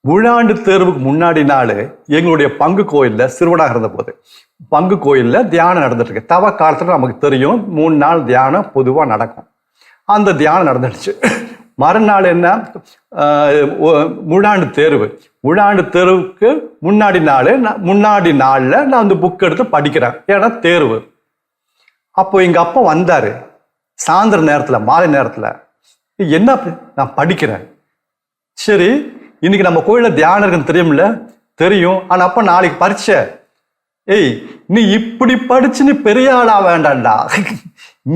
முழாண்டு தேர்வுக்கு முன்னாடி நாள் எங்களுடைய பங்கு கோயில்ல சிறுவனாக இருந்த போது பங்கு கோயில்ல தியானம் நடந்துட்டு இருக்கு. தவ காலத்துல நமக்கு தெரியும் 3 நாள் தியானம் பொதுவா நடக்கும். அந்த தியானம் நடந்துடுச்சு. மறுநாள் என்ன, முழாண்டு தேர்வு. முழாண்டு தேர்வுக்கு முன்னாடி நாள்ல நான் அந்த புக் எடுத்து படிக்கிறேன். ஏன்னா தேர்வு. அப்போ எங்க அப்பா வந்தாரு சாயந்தர நேரத்துல, மாலை நேரத்துல. என்ன நான் படிக்கிறேன். சரி, இன்னைக்கு நம்ம கோயில தியானம் இருக்குன்னு தெரியும்ல? தெரியும். ஆனா அப்ப நாளைக்கு பரீட்சை. ஏய், நீ இப்படி படிச்சு நீ பெரிய ஆளாக வேண்டாம்டா.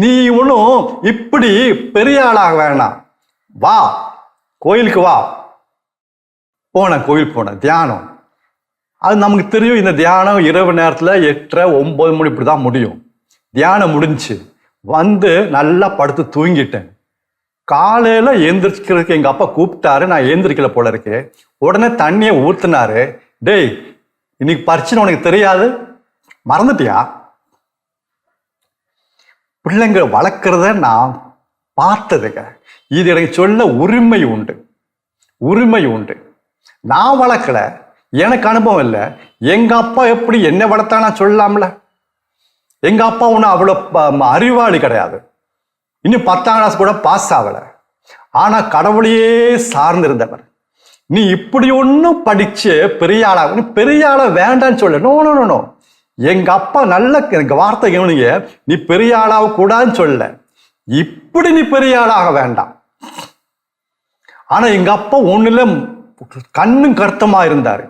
நீ ஒன்றும் இப்படி பெரிய ஆளாக வேண்டாம். வா கோயிலுக்கு வா. போனேன், கோயிலுக்கு போனேன். தியானம் அது நமக்கு தெரியும். இந்த தியானம் இரவு நேரத்துல 8:30 9 மணி இப்படிதான் முடியும். தியானம் முடிஞ்சு வந்து நல்லா படுத்து தூங்கிட்டேன். காலையில எந்திரிக்கிறதுக்கு எங்க அப்பா கூப்பிட்டாரு. நான் எந்திரிக்கல போல இருக்கு. உடனே தண்ணியை ஊத்துனாரு. டேய், இன்னைக்கு பரிச்சை உனக்கு தெரியாது, மறந்துட்டியா? பிள்ளைங்க வளர்க்கறத நான் பார்த்ததுங்க. இது எனக்கு சொல்ல உரிமை உண்டு. நான் வளர்க்கல, எனக்கு அனுபவம் இல்லை. எங்க அப்பா எப்படி என்ன வளர்த்தா நான் சொல்லலாம்ல? எங்க அப்பா ஒன்றும் அவ்வளோ அறிவாளி கிடையாது. இன்னும் 10ஆம் கிளாஸ் கூட பாஸ் ஆகல. ஆனா கடவுளையே சார்ந்திருந்தவர். நீ இப்படி ஒன்னும் படிச்சு பெரிய ஆளா, நீ பெரிய ஆளா வேண்டான்னு சொல்ல. நோ. எங்க அப்பா நல்ல எனக்கு வார்த்தை கவனிங்க. நீ பெரிய ஆளாக கூடாதுன்னு சொல்ல. இப்படி நீ பெரிய ஆளாக வேண்டாம். ஆனா எங்க அப்பா ஒண்ணுல கண்ணும் கருத்தமா இருந்தாரு.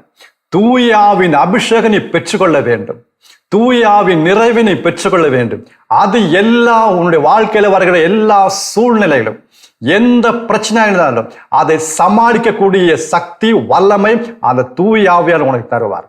தூயாவின் அபிஷேகம் நீ பெற்றுக்கொள்ள வேண்டும், தூயாவின் நிறைவினை பெற்றுக்கொள்ள வேண்டும். அது எல்லா உன்னுடைய வாழ்க்கையில வருகிற எல்லா சூழ்நிலைகளும், எந்த பிரச்சனை இருந்தாலும் அதை சமாளிக்கக்கூடிய சக்தி, வல்லமை அந்த தூயாவியால் உனக்கு தருவார்.